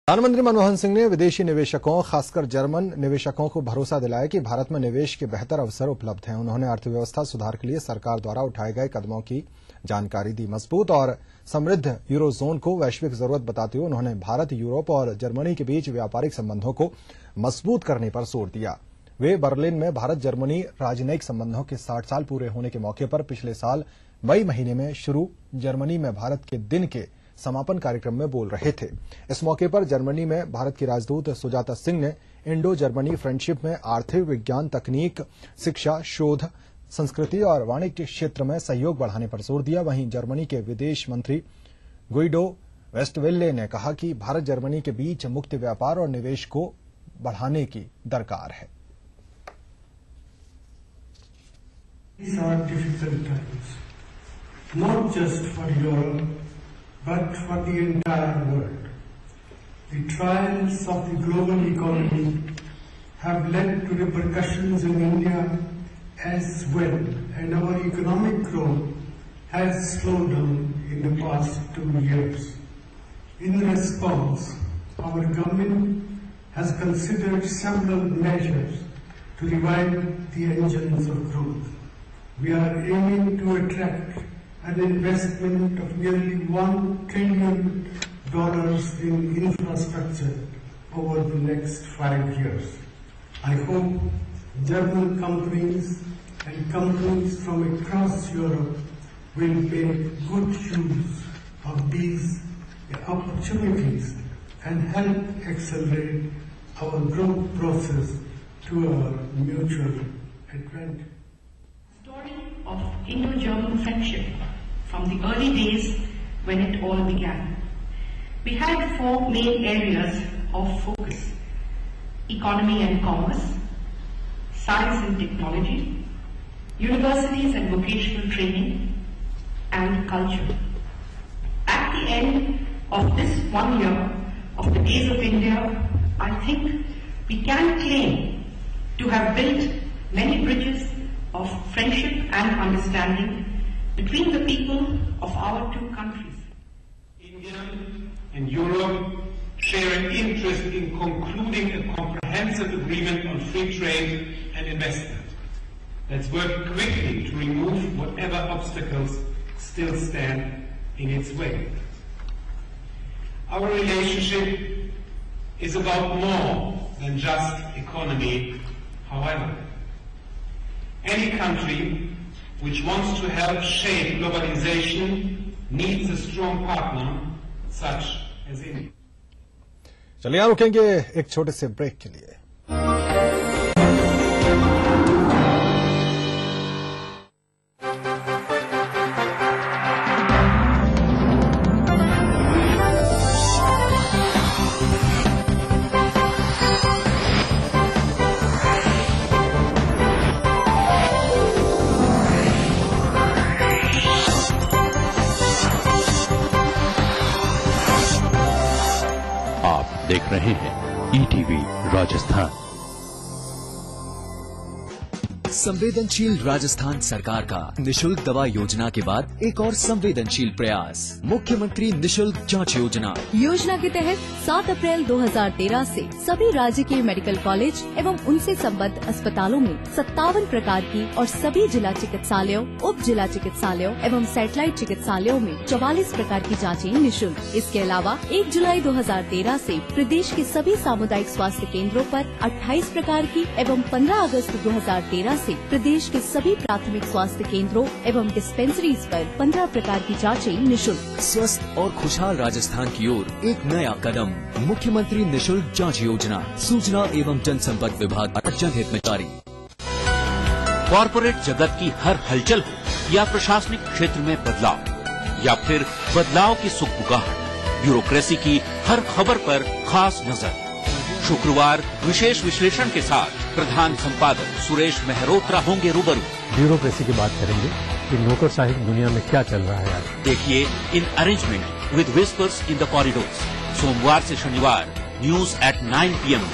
प्रधानमंत्री मनमोहन सिंह ने विदेशी निवेशकों, खासकर जर्मन निवेशकों को भरोसा दिलाया कि भारत में निवेश के बेहतर अवसर उपलब्ध हैं। उन्होंने अर्थव्यवस्था सुधार के लिए सरकार द्वारा उठाए गए कदमों की जानकारी दी। मजबूत और समृद्ध यूरोजोन को वैश्विक जरूरत बताते हुए उन्होंने भारत, यूरोप और जर्मनी के बीच व्यापारिक संबंधों को मजबूत करने पर जोर दिया। वे बर्लिन में भारत जर्मनी राजनयिक संबंधों के 60 साल पूरे होने के मौके पर पिछले साल मई महीने में शुरू जर्मनी में भारत के दिन के समापन कार्यक्रम में बोल रहे थे। इस मौके पर जर्मनी में भारत की राजदूत सुजाता सिंह ने इंडो जर्मनी फ्रेंडशिप में आर्थिक, विज्ञान, तकनीक, शिक्षा, शोध, संस्कृति और वाणिज्य क्षेत्र में सहयोग बढ़ाने पर जोर दिया। वहीं जर्मनी के विदेश मंत्री गुइडो वेस्टवेल्ले ने कहा कि भारत जर्मनी के बीच मुक्त व्यापार और निवेश को बढ़ाने की दरकार है। These are difficult times, not just for Europe, but for the entire world. The trials of the global economy have led to repercussions in India as well, and our economic growth has slowed down in the past 2 years. In response, our government has considered several measures to revive the engines of growth. We are aiming to attract an investment of nearly $1 trillion in infrastructure over the next 5 years. I hope German companies and companies from across Europe will make good use of these opportunities and help accelerate our growth process to our mutual advantage. Of Indo-German friendship from the early days when it all began. We had 4 main areas of focus: economy and commerce, science and technology, universities and vocational training, and culture. At the end of this 1 year of the Days of India, I think we can claim to have built many bridges of friendship and understanding between the people of our 2 countries. India and Europe share an interest in concluding a comprehensive agreement on free trade and investment. Let's work quickly to remove whatever obstacles still stand in its way. Our relationship is about more than just economy, however. Any country which wants to help shape globalization needs a strong partner such as India. चलिए यहाँ रुकेंगे एक छोटे से break के लिए। देख रहे हैं ईटीवी राजस्थान। संवेदनशील राजस्थान सरकार का निशुल्क दवा योजना के बाद एक और संवेदनशील प्रयास, मुख्यमंत्री निशुल्क जांच योजना। योजना के तहत 7 अप्रैल 2013 से सभी राज्य के मेडिकल कॉलेज एवं उनसे संबद्ध अस्पतालों में 57 प्रकार की और सभी जिला चिकित्सालयों, उप जिला चिकित्सालयों एवं सैटेलाइट चिकित्सालयों में 44 प्रकार की जाँचें निःशुल्क। इसके अलावा 1 जुलाई 2013 से प्रदेश के सभी सामुदायिक स्वास्थ्य केंद्रों पर 28 प्रकार की एवं 15 अगस्त 2013 से प्रदेश के सभी प्राथमिक स्वास्थ्य केंद्रों एवं डिस्पेंसरीज पर 15 प्रकार की जांचें निःशुल्क। स्वस्थ और खुशहाल राजस्थान की ओर एक नया कदम, मुख्यमंत्री निशुल्क जांच योजना। सूचना एवं जनसंपर्क विभाग जनहित में जारी। कॉरपोरेट जगत की हर हलचल हो या प्रशासनिक क्षेत्र में बदलाव या फिर बदलाव की सुगबुगाहट, ब्यूरोक्रेसी की हर खबर पर खास नजर। शुक्रवार विशेष विश्लेषण के साथ प्रधान संपादक सुरेश मेहरोत्रा होंगे रूबरू। ब्यूरोक्रेसी की बात करेंगे कि नौकरशाही दुनिया में क्या चल रहा है आज। देखिए in arrangement with whispers in the corridors, सोमवार से शनिवार न्यूज एट 9 PM।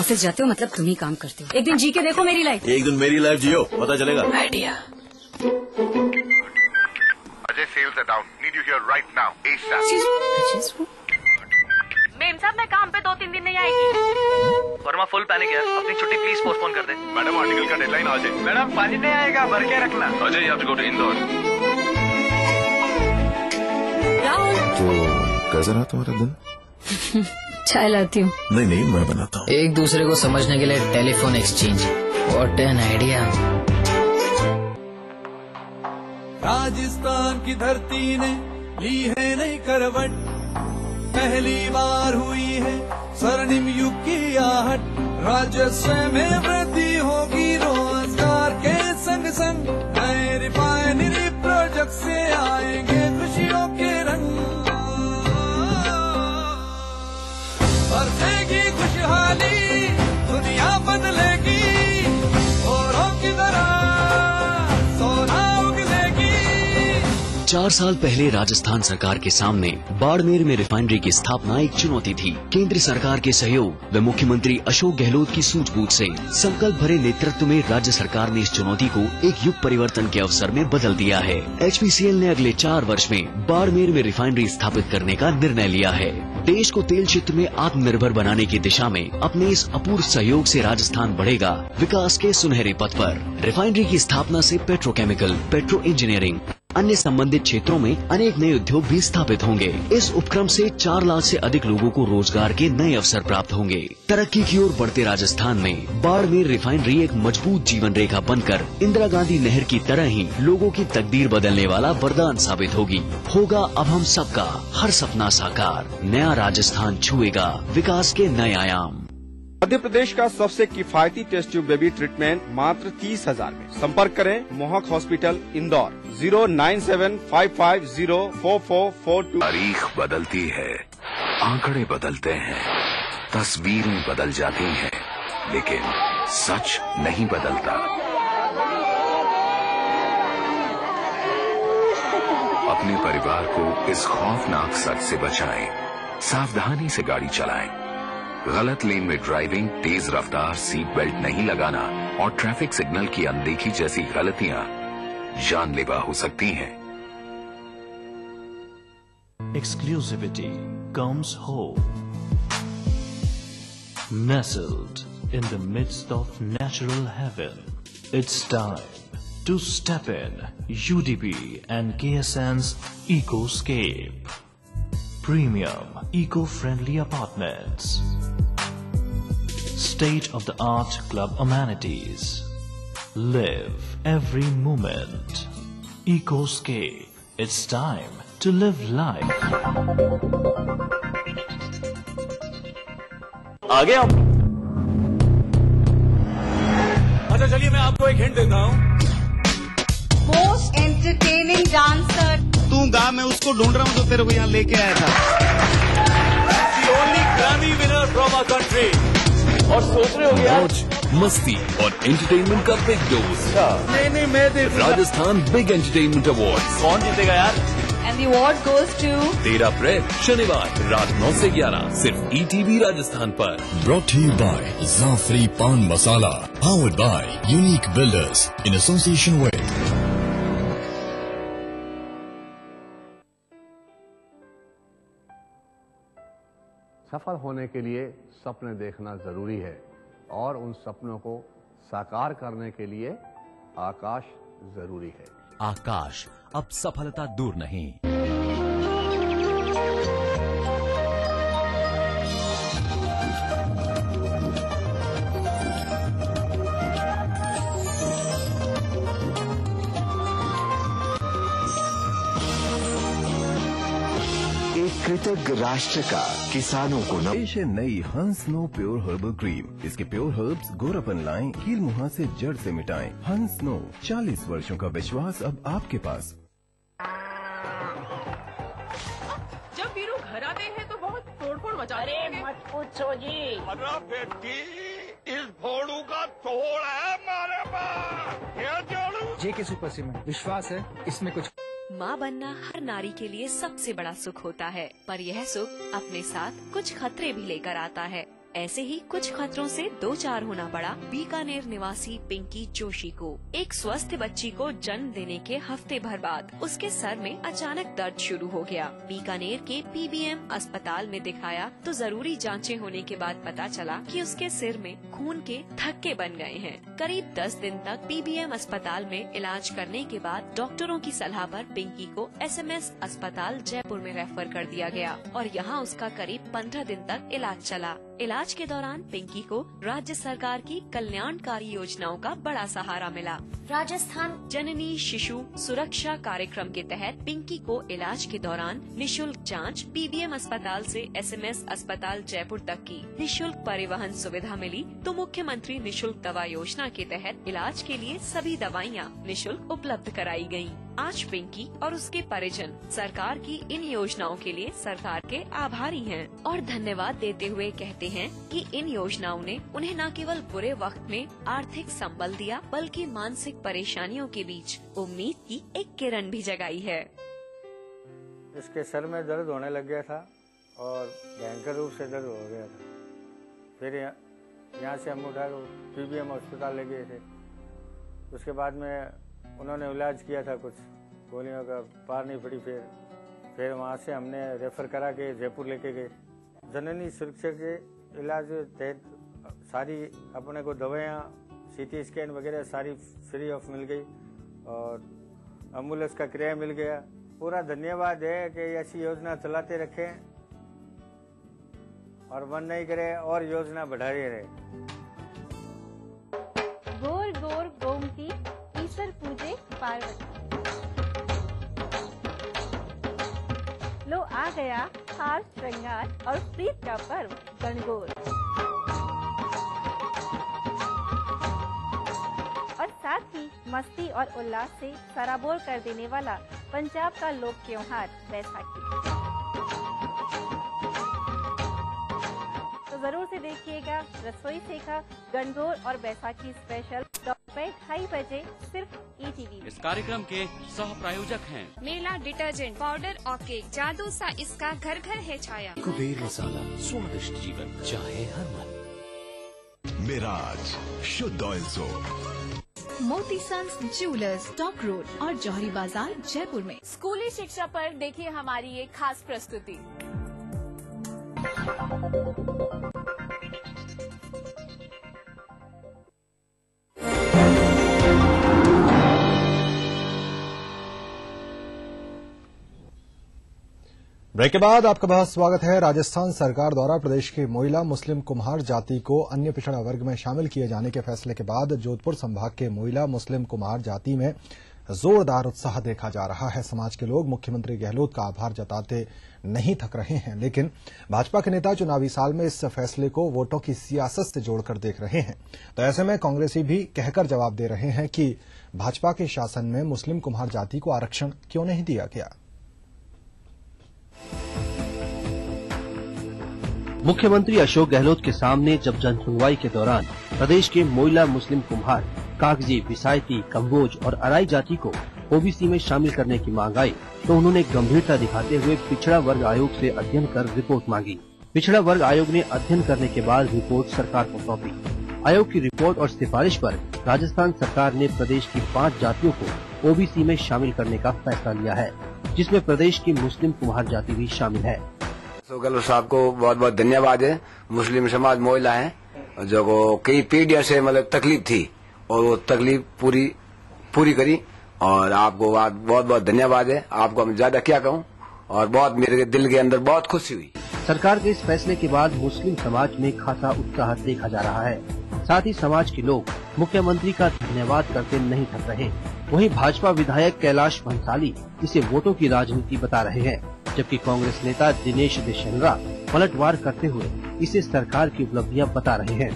ऑफिस जाते हो मतलब तुम ही काम करते हो। एक दिन जी के देखो मेरी लाइफ। एक दिन मेरी लाइफ जियो, पता चलेगा। Idea. Ajay, sales are down. Need you here right now. ASAP. Ma'am साहब मैं काम पे 2-3 दिन नहीं आएगी। वर्मा फुल पैनिक है, अपनी छुट्टी प्लीज पोस्टपोन कर दे। मैडम आर्टिकल का डेडलाइन आ जाए। मैडम पानी नहीं आएगा, भर के रखना। Ajay you have to go to Indore. तो कैसा रहा तुम्हारा दिन? चाय लाती हूँ। नहीं मैं बनाता हूँ। एक दूसरे को समझने के लिए telephone exchange, what an idea. Rajasthan की धरती ने ली है नई करवट, पहली बार हुई है स्वर्णिम युग की आहट। राजस्व में वृद्धि होगी, रोजगार के संग संग नए रिफाइनरी प्रोजेक्ट से आएंगे खुशियों के रंग। बरसेगी खुशहाली, दुनिया बदलेगी, औरों की तरह 4 साल पहले राजस्थान सरकार के सामने बाड़मेर में रिफाइनरी की स्थापना एक चुनौती थी। केंद्र सरकार के सहयोग व मुख्यमंत्री अशोक गहलोत की सूझबूझ से संकल्प भरे नेतृत्व में राज्य सरकार ने इस चुनौती को एक युग परिवर्तन के अवसर में बदल दिया है। HPCL ने अगले 4 वर्ष में बाड़मेर में रिफाइनरी स्थापित करने का निर्णय लिया है। देश को तेल क्षेत्र में आत्मनिर्भर बनाने की दिशा में अपने इस अपूर्व सहयोग से राजस्थान बढ़ेगा विकास के सुनहरे पथ पर। रिफाइनरी की स्थापना से पेट्रोकेमिकल, पेट्रो इंजीनियरिंग, अन्य संबंधित क्षेत्रों में अनेक नए उद्योग भी स्थापित होंगे। इस उपक्रम से 4 लाख से अधिक लोगों को रोजगार के नए अवसर प्राप्त होंगे। तरक्की की ओर बढ़ते राजस्थान में बाड़मेर रिफाइनरी एक मजबूत जीवन रेखा बनकर इंदिरा गांधी नहर की तरह ही लोगों की तकदीर बदलने वाला वरदान साबित होगी। होगा अब हम सबका हर सपना साकार, नया राजस्थान छुएगा विकास के नए आयाम। मध्य प्रदेश का सबसे किफायती टेस्ट ट्यूब बेबी ट्रीटमेंट मात्र 30,000 में। संपर्क करें मोहक हॉस्पिटल इंदौर 09755044442। तारीख बदलती है, आंकड़े बदलते हैं, तस्वीरें बदल जाती हैं, लेकिन सच नहीं बदलता। अपने परिवार को इस खौफनाक सच से बचाएं। सावधानी से गाड़ी चलाएं। गलत लेन में ड्राइविंग, तेज रफ्तार, सीट बेल्ट नहीं लगाना और ट्रैफिक सिग्नल की अनदेखी जैसी गलतियां जानलेवा हो सकती हैं। Exclusivity comes home. Nestled in the midst of natural heaven, it's time to step in UDP and KSN's Ecoscape. Premium, eco-friendly apartments. State-of-the-art club amenities. Live every moment. Ecoscape. It's time to live life. आगे आप। अच्छा चलिए मैं आपको एक hint देता हूँ। Most entertaining dancer. तू गा, मैं उसको ढूंढ रहा हूँ जो तेरे को यहाँ लेके आया था। The only Grammy winner from our country. और सोच रहे हो यार, मौज, मस्ती और एंटरटेनमेंट का बिग डोज। नहीं मैं देखूंगा। Rajasthan big entertainment award. कौन जीतेगा यार? And the award goes to 13 अप्रैल शनिवार रात 9 से 11 सिर्फ ETV राजस्थान पर। Brought to you by Zafri Pan Masala, powered by Unique Builders in association with सफल होने के लिए सपने देखना जरूरी है और उन सपनों को साकार करने के लिए आकाश जरूरी है। आकाश, अब सफलता दूर नहीं। कृतज्ञ राष्ट्र का किसानों को पेश है नई हंस नो प्योर हर्बल क्रीम। इसके प्योर हर्ब्स गोरापन लाएं, कील मुहां से जड़ से मिटाएं। हंस नो, 40 वर्षों का विश्वास अब आपके पास। जब वीरू घर आते हैं तो बहुत तोड़फोड़ मचाते हैं। अरे मत पूछो जी। अरे बेटी, इस भोड़ू का तोड़ है हमारे पास। क्या जोड़ू? जेके सुपर सीमेंट, विश्वास है इसमें कुछ। माँ बनना हर नारी के लिए सबसे बड़ा सुख होता है, पर यह सुख अपने साथ कुछ खतरे भी लेकर आता है। ऐसे ही कुछ खतरों से दो चार होना पड़ा बीकानेर निवासी पिंकी जोशी को। एक स्वस्थ बच्ची को जन्म देने के हफ्ते भर बाद उसके सर में अचानक दर्द शुरू हो गया। बीकानेर के पीबीएम अस्पताल में दिखाया तो जरूरी जांचें होने के बाद पता चला कि उसके सिर में खून के थक्के बन गए हैं। करीब 10 दिन तक पीबीएम अस्पताल में इलाज करने के बाद डॉक्टरों की सलाह पर पिंकी को एसएमएस अस्पताल जयपुर में रेफर कर दिया गया और यहाँ उसका करीब 15 दिन तक इलाज चला। इलाज के दौरान पिंकी को राज्य सरकार की कल्याणकारी योजनाओं का बड़ा सहारा मिला। राजस्थान जननी शिशु सुरक्षा कार्यक्रम के तहत पिंकी को इलाज के दौरान निशुल्क जांच, पीबीएम अस्पताल से एसएमएस अस्पताल जयपुर तक की निशुल्क परिवहन सुविधा मिली तो मुख्यमंत्री निशुल्क दवा योजना के तहत इलाज के लिए सभी दवाइयाँ निशुल्क उपलब्ध कराई गयी। आज पिंकी और उसके परिजन सरकार की इन योजनाओं के लिए सरकार के आभारी हैं और धन्यवाद देते हुए कहते हैं कि इन योजनाओं ने उन्हें न केवल बुरे वक्त में आर्थिक संबल दिया बल्कि मानसिक परेशानियों के बीच उम्मीद की एक किरण भी जगाई है। इसके सर में दर्द होने लग गया था और भयंकर रूप से दर्द हो गया था। फिर यहाँ से हम उठा पीबीएम अस्पताल ले गए थे। उसके बाद में उन्होंने इलाज किया था, कुछ गोलियों का पार नहीं पड़ी। फिर वहाँ से हमने रेफर करा के जयपुर लेके गए। जननी सुरक्षा के इलाज तहत सारी अपने को दवाइयाँ, सीटी स्कैन वगैरह सारी फ्री ऑफ मिल गई और एम्बुलेंस का किराया मिल गया। पूरा धन्यवाद है कि ऐसी योजना चलाते रखें और मन नहीं करे और योजना बढ़ाते रहे। गोर गोर गोमती ईश्वर पूजे पार्वती। लो आ गया हार श्रृंगार और प्रीत का पर्व गणगौर और साथ ही मस्ती और उल्लास से सराबोर कर देने वाला पंजाब का लोक त्योहार बैसाखी। तो जरूर से देखिएगा रसोई सेका गणगौर और बैसाखी स्पेशल दोपहर 2:30 बजे सिर्फ ईटीवी। इस कार्यक्रम के सह प्रायोजक हैं मेला डिटर्जेंट पाउडर और केक, जादू सा इसका घर घर है छाया। कुबेर मसाला, स्वादिष्ट जीवन चाहे हर मन। मिराज शुद्ध ऑयल सोप। मोती सन्स ज्वेलर्स, टॉप रोड और जौहरी बाजार जयपुर में। स्कूली शिक्षा पर देखिए हमारी एक खास प्रस्तुति। ब्रेक के बाद आपका बहुत स्वागत है। राजस्थान सरकार द्वारा प्रदेश के मोइला मुस्लिम कुम्हार जाति को अन्य पिछड़ा वर्ग में शामिल किए जाने के फैसले के बाद जोधपुर संभाग के मोइला मुस्लिम कुम्हार जाति में जोरदार उत्साह देखा जा रहा है। समाज के लोग मुख्यमंत्री गहलोत का आभार जताते नहीं थक रहे हैं, लेकिन भाजपा के नेता चुनावी साल में इस फैसले को वोटों की सियासत से जोड़कर देख रहे हैं। तो ऐसे में कांग्रेसी भी कहकर जवाब दे रहे हैं कि भाजपा के शासन में मुस्लिम कुम्हार जाति को आरक्षण क्यों नहीं दिया गया। मुख्यमंत्री अशोक गहलोत के सामने जब जनसुनवाई के दौरान प्रदेश के मोइला मुस्लिम कुम्हार, कागजी, विसायती, कम्बोज और अराई जाति को ओबीसी में शामिल करने की मांग आई तो उन्होंने गंभीरता दिखाते हुए पिछड़ा वर्ग आयोग से अध्ययन कर रिपोर्ट मांगी। पिछड़ा वर्ग आयोग ने अध्ययन करने के बाद रिपोर्ट सरकार को सौंपी। आयोग की रिपोर्ट और सिफारिश पर राजस्थान सरकार ने प्रदेश की 5 जातियों को ओबीसी में शामिल करने का फैसला लिया है, जिसमें प्रदेश की मुस्लिम कुम्हार जाति भी शामिल है। गहलोत साहब को बहुत बहुत धन्यवाद है। मुस्लिम समाज मोइला है जो को कई पीढ़ियों से मतलब तकलीफ थी और वो तकलीफ पूरी करी और आपको बहुत बहुत धन्यवाद है। आपको हम ज्यादा क्या कहूँ और बहुत मेरे दिल के अंदर बहुत खुशी हुई। सरकार के इस फैसले के बाद मुस्लिम समाज में खासा उत्साह देखा जा रहा है। साथ ही समाज के लोग मुख्यमंत्री का धन्यवाद करते नहीं थक रहे। वहीं भाजपा विधायक कैलाश भंसाली इसे वोटों की राजनीति बता रहे हैं, जबकि कांग्रेस नेता दिनेश देशनरा पलटवार करते हुए इसे सरकार की उपलब्धियां बता रहे हैं।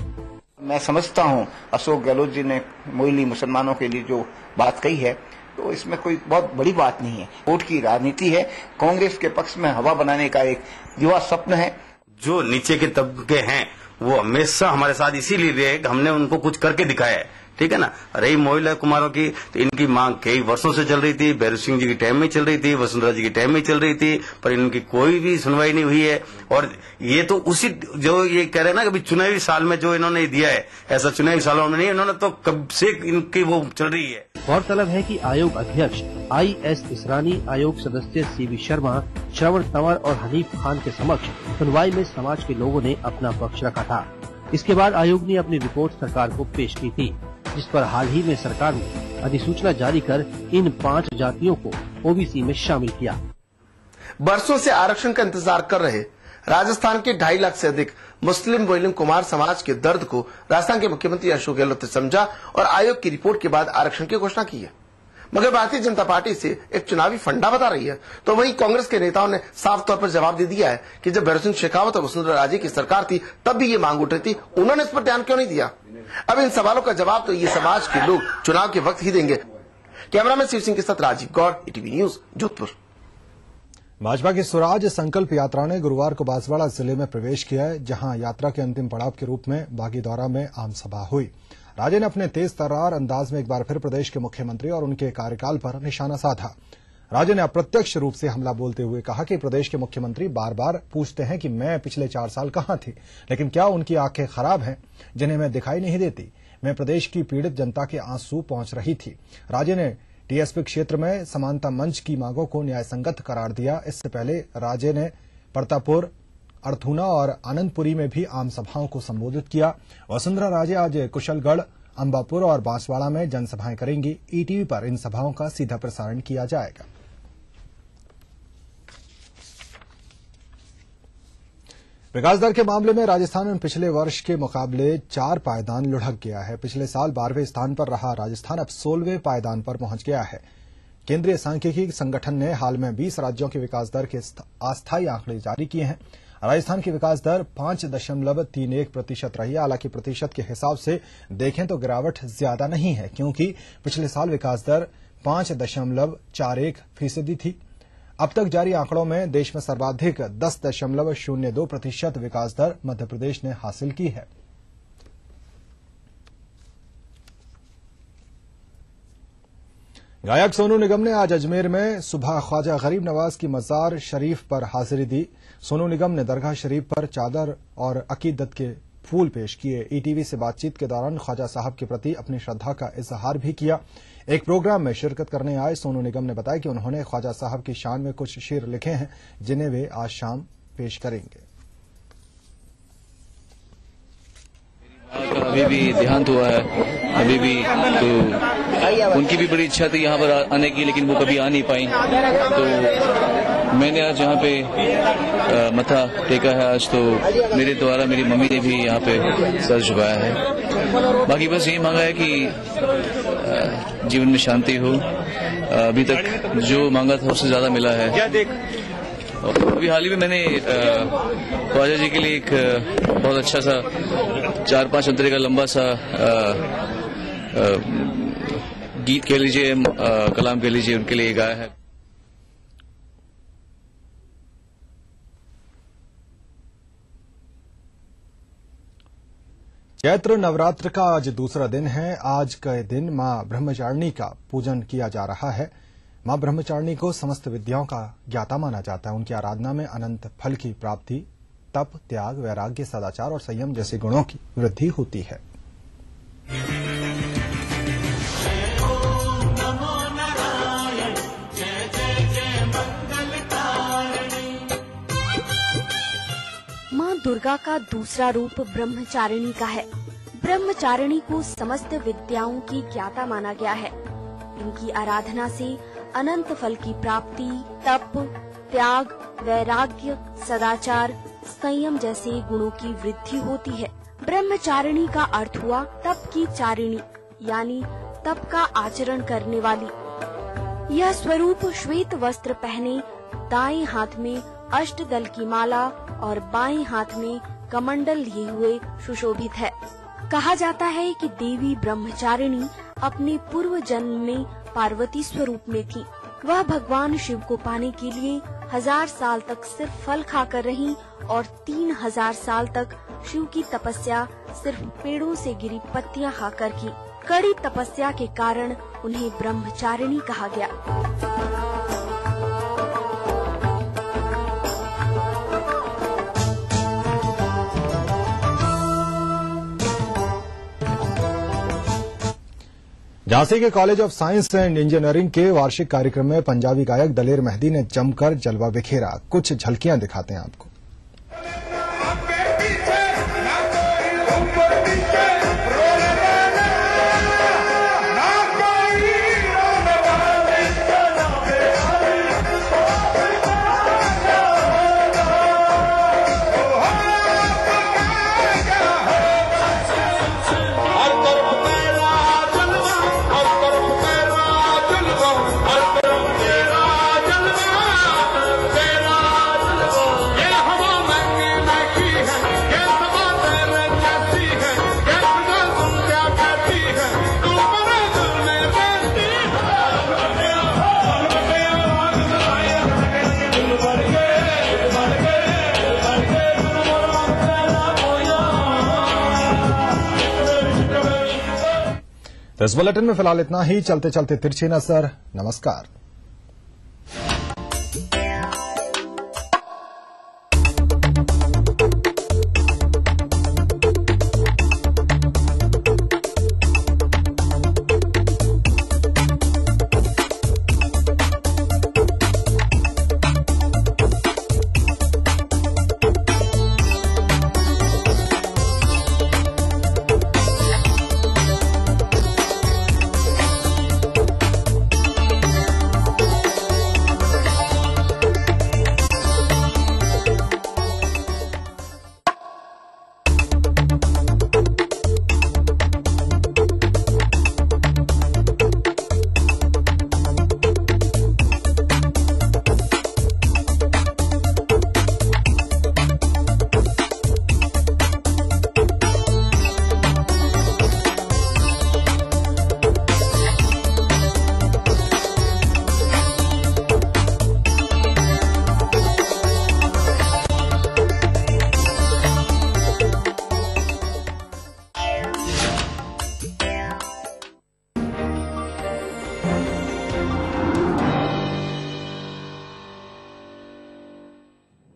मैं समझता हूं अशोक गहलोत जी ने मोइली मुसलमानों के लिए जो बात कही है तो इसमें कोई बहुत बड़ी बात नहीं है। वोट की राजनीति है। कांग्रेस के पक्ष में हवा बनाने का एक युवा स्वप्न है। जो नीचे के तबके हैं वो हमेशा हमारे साथ इसीलिए रहे कि हमने उनको कुछ करके दिखाया है ठीक है ना। रही महिला कुमारों की, तो इनकी मांग कई वर्षों से चल रही थी, भैरव सिंह जी की टाइम में चल रही थी, वसुंधरा जी की टाइम में चल रही थी, पर इनकी कोई भी सुनवाई नहीं हुई है। और ये तो उसी जो ये कह रहे हैं ना कि चुनावी साल में जो इन्होंने दिया है, ऐसा चुनावी सालों में नहीं, इन्होंने तो कब से इनकी वो चल रही है। गौरतलब है कि आयोग अध्यक्ष IS इसरानी, आयोग सदस्य CV शर्मा, श्रवण तंवर और हनीफ खान के समक्ष सुनवाई में समाज के लोगों ने अपना पक्ष रखा था। इसके बाद आयोग ने अपनी रिपोर्ट सरकार को पेश की थी, जिस पर हाल ही में सरकार ने अधिसूचना जारी कर इन 5 जातियों को OBC में शामिल किया। बरसों से आरक्षण का इंतजार कर रहे राजस्थान के 2.5 लाख से अधिक मुस्लिम कुमार समाज के दर्द को राजस्थान के मुख्यमंत्री अशोक गहलोत ने समझा और आयोग की रिपोर्ट के बाद आरक्षण की घोषणा की है। मगर भारतीय जनता पार्टी से एक चुनावी फंडा बता रही है, तो वहीं कांग्रेस के नेताओं ने साफ तौर पर जवाब दे दिया है कि जब भैरव सिंह शेखावत और वसुंधरा राजे की सरकार थी तब भी ये मांग उठ रही थी, उन्होंने इस पर ध्यान क्यों नहीं दिया। अब इन सवालों का जवाब तो ये समाज के लोग चुनाव के वक्त ही देंगे। कैमरामैन शिव सिंह के साथ राजीव गौड़, ETV न्यूज, जोधपुर। भाजपा की स्वराज संकल्प यात्रा ने गुरुवार को बांसवाड़ा जिले में प्रवेश किया है, जहां यात्रा के अंतिम पड़ाव के रूप में बागीदौरा में आम सभा हुई। राजे ने अपने तेज तर्रार अंदाज में एक बार फिर प्रदेश के मुख्यमंत्री और उनके कार्यकाल पर निशाना साधा। राजे ने अप्रत्यक्ष रूप से हमला बोलते हुए कहा कि प्रदेश के मुख्यमंत्री बार बार पूछते हैं कि मैं पिछले 4 साल कहां थी, लेकिन क्या उनकी आंखें खराब हैं जिन्हें मैं दिखाई नहीं देती। मैं प्रदेश की पीड़ित जनता के आंसू पहुंच रही थी। राजे ने TSP क्षेत्र में समानता मंच की मांगों को न्यायसंगत करार दिया। इससे पहले राजे ने प्रतापपुर, अर्थूना और आनंदपुरी में भी आम सभाओं को संबोधित किया। वसुंधरा राजे आज कुशलगढ़, अंबापुर और बांसवाड़ा में जनसभाएं करेंगी। ETV पर इन सभाओं का सीधा प्रसारण किया जाएगा। विकास दर के मामले में राजस्थान में पिछले वर्ष के मुकाबले 4 पायदान लुढ़क गया है। पिछले साल 12वें स्थान पर रहा राजस्थान अब 16वें पायदान पर पहुंच गया है। केंद्रीय सांख्यिकी संगठन ने हाल में 20 राज्यों के विकास दर के अस्थायी आंकड़े जारी किए हैं। राजस्थान की विकास दर 5.31% रही। हालांकि प्रतिशत के हिसाब से देखें तो गिरावट ज्यादा नहीं है, क्योंकि पिछले साल विकास दर 5.41% थी। अब तक जारी आंकड़ों में देश में सर्वाधिक 10.02% विकास दर मध्य प्रदेश ने हासिल की है। गायक सोनू निगम ने आज अजमेर में सुबह ख्वाजा गरीब नवाज की मजार शरीफ पर हाजिरी दी। सोनू निगम ने दरगाह शरीफ पर चादर और अकीदत के फूल पेश किए। ETV से बातचीत के दौरान ख्वाजा साहब के प्रति अपनी श्रद्धा का इजहार भी किया। एक प्रोग्राम में शिरकत करने आए सोनू निगम ने बताया कि उन्होंने ख्वाजा साहब की शान में कुछ शेर लिखे हैं, जिन्हें वे आज शाम पेश करेंगे। अभी भी देहांत हुआ है, अभी भी तो उनकी भी बड़ी इच्छा थी यहाँ पर आने की, लेकिन वो कभी आ नहीं पाई। तो मैंने आज यहाँ पे मथा टेका है। आज तो मेरे द्वारा मेरी मम्मी ने भी यहाँ पे सर झुकाया है। बाकी बस यही मांगा है कि जीवन में शांति हो। अभी तक जो मांगा था उससे ज्यादा मिला है। अभी हाल ही में मैंने ख्वाजा जी के लिए एक बहुत अच्छा सा 4-5 अंतरे का लंबा सा गीत कह लीजिए, कलाम कह लीजिए, उनके लिए गाया है। चैत्र नवरात्र का आज दूसरा दिन है। आज के दिन मां ब्रह्मचारिणी का पूजन किया जा रहा है। मां ब्रह्मचारिणी को समस्त विद्याओं का ज्ञाता माना जाता है। उनकी आराधना में अनंत फल की प्राप्ति, तप, त्याग, वैराग्य, सदाचार और संयम जैसे गुणों की वृद्धि होती है। मां दुर्गा का दूसरा रूप ब्रह्मचारिणी का है। ब्रह्मचारिणी को समस्त विद्याओं की ज्ञाता माना गया है। इनकी आराधना से अनंत फल की प्राप्ति, तप, त्याग, वैराग्य, सदाचार, संयम जैसे गुणों की वृद्धि होती है। ब्रह्मचारिणी का अर्थ हुआ तप की चारिणी, यानी तप का आचरण करने वाली। यह स्वरूप श्वेत वस्त्र पहने, दाएं हाथ में अष्टदल की माला और बाएं हाथ में कमंडल लिए हुए सुशोभित है। कहा जाता है कि देवी ब्रह्मचारिणी अपने पूर्व जन्म में पार्वती स्वरूप में थी। वह भगवान शिव को पाने के लिए 1000 साल तक सिर्फ फल खाकर रहीं और 3000 साल तक शिव की तपस्या सिर्फ पेड़ों से गिरी पत्तियां खाकर की। कड़ी तपस्या के कारण उन्हें ब्रह्मचारिणी कहा गया। झांसी के college of science and engineering के वार्षिक कार्यक्रम में पंजाबी गायक दलेर मेहदी ने जमकर जलवा बिखेरा। कुछ झलकियां दिखाते हैं आपको। तो इस बुलेटिन में फिलहाल इतना ही। चलते चलते तिरछी नजर। नमस्कार।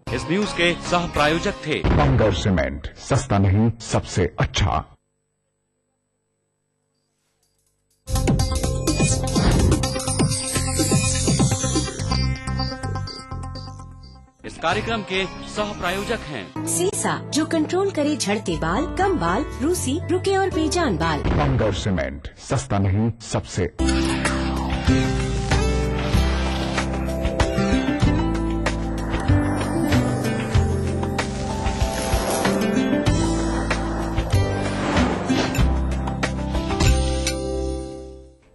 इस न्यूज के सह प्रायोजक थे बंगर सीमेंट, सस्ता नहीं सबसे अच्छा। इस कार्यक्रम के सह प्रायोजक हैं सीसा, जो कंट्रोल करे झड़ते बाल, कम बाल, रूसी, रुके और बेजान बाल। बंगर सीमेंट, सस्ता नहीं सबसे।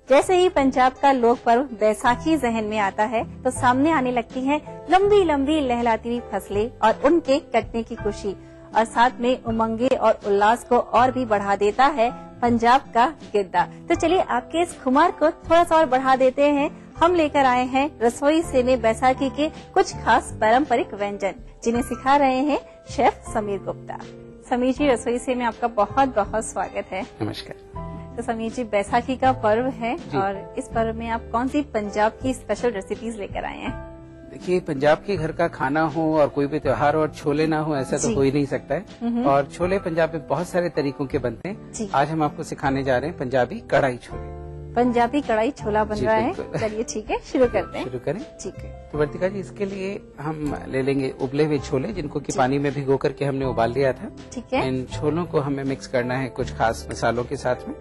जैसे ही पंजाब का लोक पर्व बैसाखी जहन में आता है तो सामने आने लगती हैं लंबी लंबी लहलाती हुई फसलें और उनके कटने की खुशी, और साथ में उमंगे और उल्लास को और भी बढ़ा देता है पंजाब का गिद्दा। तो चलिए आपके इस खुमार को थोड़ा सा और बढ़ा देते हैं। हम लेकर आए हैं रसोई से में बैसाखी के कुछ खास पारंपरिक व्यंजन, जिन्हें सिखा रहे हैं शेफ समीर गुप्ता। समीर जी, रसोई से में आपका बहुत बहुत स्वागत है। नमस्कार। तो समीर जी, बैसाखी का पर्व है और इस पर्व में आप कौन सी पंजाब की स्पेशल रेसिपीज लेकर आए हैं? देखिए, पंजाब के घर का खाना हो और कोई भी त्योहार और छोले ना हो, ऐसा तो हो ही नहीं सकता है। और छोले पंजाब में बहुत सारे तरीकों के बनते हैं। आज हम आपको सिखाने जा रहे हैं पंजाबी कढ़ाई छोले। पंजाबी कढ़ाई छोला बन रहा है। चलिए ठीक है, शुरू करते हैं। शुरू करें। ठीक है। तो वर्तिका जी, इसके लिए हम ले लेंगे उबले हुए छोले, जिनको कि पानी में भिगो करके हमने उबाल लिया था। ठीक है। इन छोलों को हमें मिक्स करना है कुछ खास मसालों के साथ में।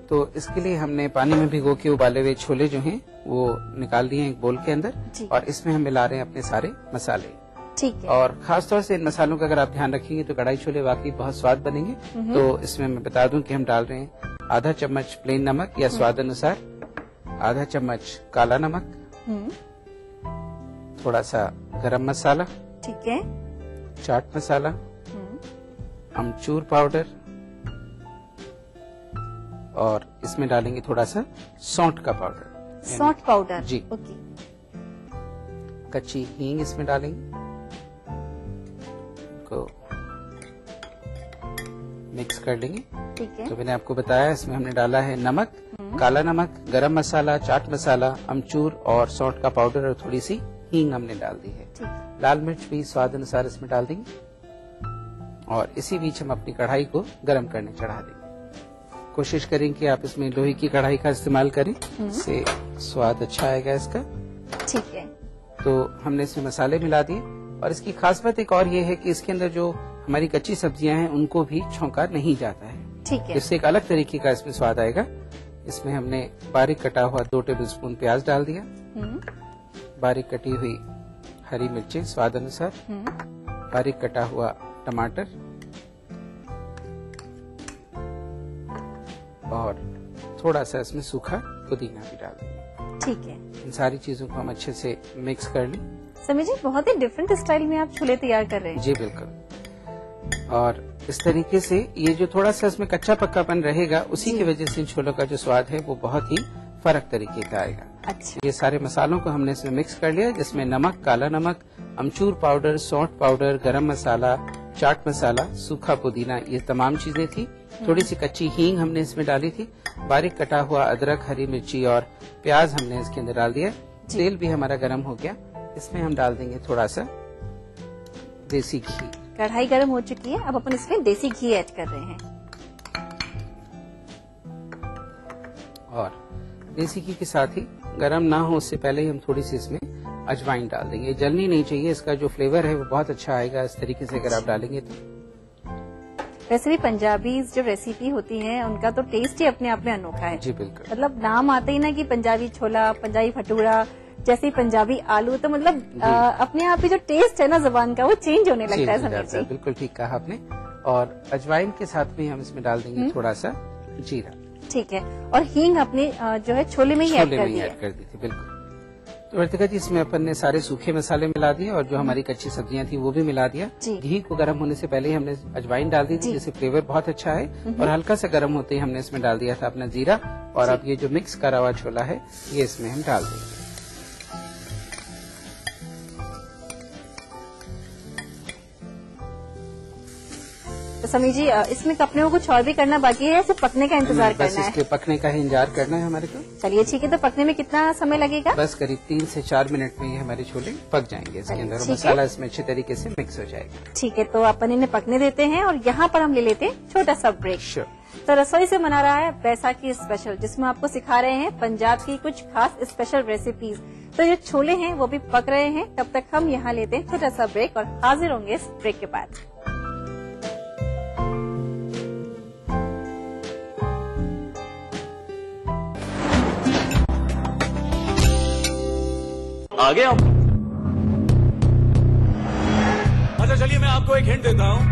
तो इसके लिए हमने पानी में भिगो के उबाले हुए छोले जो हैं वो निकाल दिए एक बोल के अंदर, और इसमें हम मिला रहे हैं अपने सारे मसाले। ठीक है। और खासतौर से इन मसालों का अगर आप ध्यान रखेंगे तो कढ़ाई छोले वाकई बहुत स्वाद बनेंगे। तो इसमें मैं बता दूं कि हम डाल रहे हैं आधा चम्मच प्लेन नमक या स्वाद अनुसार, आधा चम्मच काला नमक, थोड़ा सा गरम मसाला, ठीक है, चाट मसाला, अमचूर पाउडर, और इसमें डालेंगे थोड़ा सा सौंठ का पाउडर। सौंठ पाउडर जी। ओके। कच्ची हींग इसमें डालेंगे, को मिक्स कर लेंगे ठीक है। तो मैंने आपको बताया इसमें हमने डाला है नमक, काला नमक, गरम मसाला, चाट मसाला, अमचूर और सौंठ का पाउडर और थोड़ी सी हींग हमने डाल दी है। लाल मिर्च भी स्वाद अनुसार इसमें डाल देंगे और इसी बीच हम अपनी कढ़ाई को गर्म करने चढ़ा देंगे। कोशिश करें कि आप इसमें लोहे की कढ़ाई का इस्तेमाल करें, इससे स्वाद अच्छा आएगा इसका। ठीक है। तो हमने इसमें मसाले मिला दिए और इसकी खास बात एक और ये है कि इसके अंदर जो हमारी कच्ची सब्जियां हैं उनको भी छौंका नहीं जाता है। ठीक है। इससे एक अलग तरीके का इसमें स्वाद आएगा। इसमें हमने बारीक कटा हुआ 2 टेबलस्पून प्याज डाल दिया, बारीक कटी हुई हरी मिर्चें स्वाद अनुसार, बारीक कटा हुआ टमाटर और थोड़ा सा इसमें सूखा पुदीना भी डाल देंगे। ठीक है। इन सारी चीजों को हम अच्छे से मिक्स कर लें। समीर जी, बहुत ही डिफरेंट स्टाइल में आप छोले तैयार कर रहे हैं। जी बिल्कुल। और इस तरीके से ये जो थोड़ा सा इसमें कच्चा पक्कापन रहेगा, उसी की वजह से इन छोलों का जो स्वाद है वो बहुत ही फर्क तरीके का आएगा। अच्छा। ये सारे मसालों को हमने इसमें मिक्स कर लिया, जिसमें नमक, काला नमक, अमचूर पाउडर, सौंठ पाउडर, गरम मसाला, चाट मसाला, सूखा पुदीना, ये तमाम चीजें थी। थोड़ी सी कच्ची हींग हमने इसमें डाली थी, बारीक कटा हुआ अदरक, हरी मिर्ची और प्याज हमने इसके अंदर डाल दिया। तेल भी हमारा गर्म हो गया, इसमें हम डाल देंगे थोड़ा सा देसी घी। कढ़ाई गर्म हो चुकी है, अब अपन इसमें देसी घी ऐड कर रहे हैं। और देसी घी के साथ ही गर्म ना हो उससे पहले ही हम थोड़ी सी इसमें अजवाइन डाल देंगे। जलनी नहीं चाहिए, इसका जो फ्लेवर है वो बहुत अच्छा आएगा इस तरीके से अगर आप डालेंगे तो। वैसे भी पंजाबी जो रेसिपी होती है उनका तो टेस्ट ही अपने आप में अनोखा है। जी बिल्कुल। मतलब नाम आते ही ना कि पंजाबी छोला, पंजाबी भटूरा, जैसे पंजाबी आलू, तो मतलब अपने आप ही जो टेस्ट है ना जुबान का वो चेंज होने लगता है। समीर जी बिल्कुल ठीक कहा आपने। और अजवाइन के साथ में हम इसमें डाल देंगे थोड़ा सा जीरा। ठीक है। और हींग अपने जो है छोले में ही ऐड कर दी थी। बिल्कुल। तो वर्तिका जी, इसमें अपन ने सारे सूखे मसाले मिला दिए और जो हमारी कच्ची सब्जियां थी वो भी मिला दिया। घी को गर्म होने से पहले ही हमने अजवाइन डाल दी थी, जिससे फ्लेवर बहुत अच्छा है। और हल्का सा गर्म होते ही हमने इसमें डाल दिया था अपना जीरा। और अब ये जो मिक्स करा हुआ छोला है ये इसमें हम डाल देंगे। तो समीर जी, इसमें अपने को कुछ और भी करना बाकी है या सिर्फ पकने का इंतजार करना है? इसके पकने का ही इंतजार करना है हमारे को। चलिए ठीक है। तो पकने में कितना समय लगेगा? बस करीब 3 से 4 मिनट में ये हमारे छोले पक जाएंगे। इसके अंदर मसाला इसमें अच्छे तरीके से मिक्स हो जाएगा। ठीक है। तो अपन इन्हें पकने देते हैं और यहाँ पर हम ले लेते हैं छोटा सा ब्रेक। तो रसोई से मना रहा है बैसाखी स्पेशल, जिसमें आपको सिखा रहे हैं पंजाब की कुछ खास स्पेशल रेसिपीज। तो जो छोले हैं वो भी पक रहे हैं, तब तक हम यहाँ लेते हैं छोटा सा ब्रेक और हाजिर होंगे इस ब्रेक के बाद। आ गया। अच्छा चलिए मैं आपको एक हिंट देता हूँ।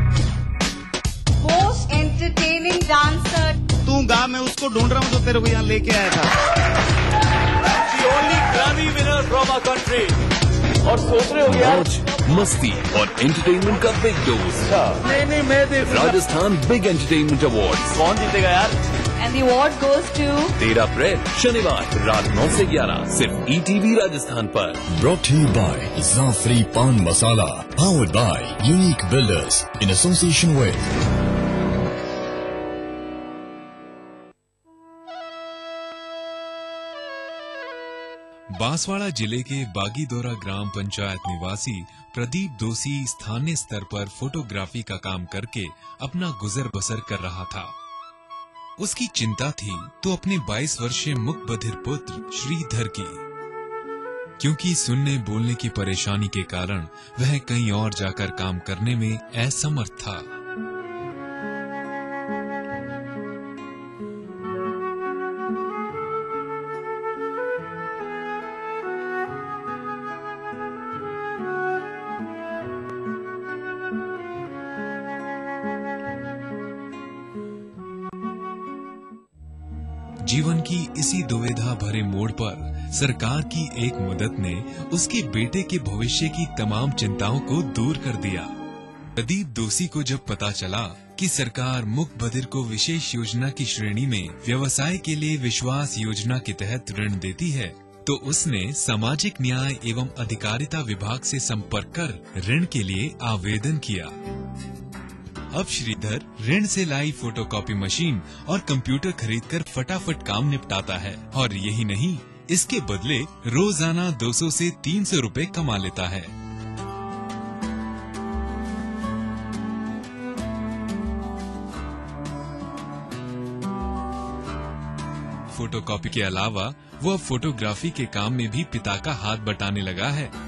Most entertaining dancer. तू गा, मैं उसको ढूंढ रहा हूँ जो तेरे को यहाँ लेके आया था। The only Grammy winner from our country। और सोच रहे हो यार, मस्ती और एंटरटेनमेंट का बिग डोज। नहीं मैं देख राजस्थान बिग एंटरटेनमेंट अवार्ड। कौन जीतेगा यार? And the award goes to 13 अप्रैल शनिवार रात 9 से 11 सिर्फ ETV राजस्थान पर। Brought to you by Zafri Pan Masala, powered by Unique Builders in association with Banswara जिले के बागीदोरा ग्राम पंचायत निवासी प्रदीप दोषी स्थानीय स्तर पर फोटोग्राफी का काम करके अपना गुजर बसर कर रहा था। उसकी चिंता थी तो अपने 22 वर्षीय मुक बधिर पुत्र श्रीधर की, क्योंकि सुनने बोलने की परेशानी के कारण वह कहीं और जाकर काम करने में असमर्थ था। जीवन की इसी दुविधा भरे मोड़ पर सरकार की एक मदद ने उसके बेटे के भविष्य की तमाम चिंताओं को दूर कर दिया। प्रदीप दोषी को जब पता चला कि सरकार मुक बधिर को विशेष योजना की श्रेणी में व्यवसाय के लिए विश्वास योजना के तहत ऋण देती है, तो उसने सामाजिक न्याय एवं अधिकारिता विभाग से संपर्क कर ऋण के लिए आवेदन किया। अब श्रीधर ऋण से लाई फोटोकॉपी मशीन और कंप्यूटर खरीदकर फटाफट काम निपटाता है। और यही नहीं, इसके बदले रोजाना 200 से 300 रुपए कमा लेता है। फोटोकॉपी के अलावा वो अब फोटोग्राफी के काम में भी पिता का हाथ बटाने लगा है।